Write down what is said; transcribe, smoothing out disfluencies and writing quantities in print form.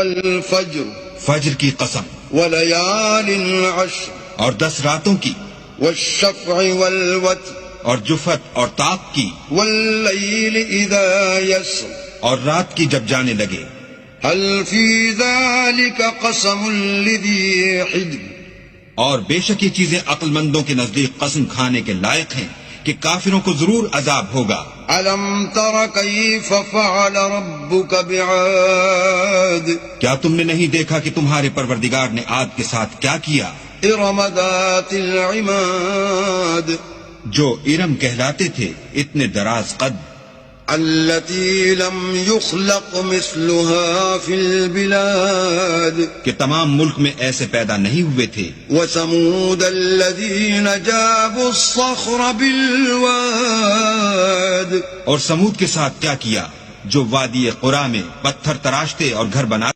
الفجر فجر کی قسم، وليال عشر اور 10 راتوں کی، والشفع والوتر اور جفت اور طاق کی، والليل إذا يسر اور رات کی جب جانے لگے۔ هل في ذلك قسم لذي حجر اور بے شک یہ چیزیں عقل مندوں کے نزدیک قسم کھانے کے لائق ہیں کہ کافروں کو ضرور عذاب ہوگا۔ ألم تر كيف فعل ربك بعاد کیا تم نے نہیں دیکھا کہ تمہارے پروردگار نے عاد کے ساتھ کیا کیا؟ إرم ذات العماد جو ارم کہلاتے تھے، اتنے دراز قد، التي لم يخلق مثلها في البلاد کہ تمام ملک میں ایسے پیدا نہیں ہوئے تھے۔ وثمود الذين جابوا الصخر بالواد اور سمود کے ساتھ کیا کیا جو وادی قرا میں پتھر تراشتے اور گھر بنا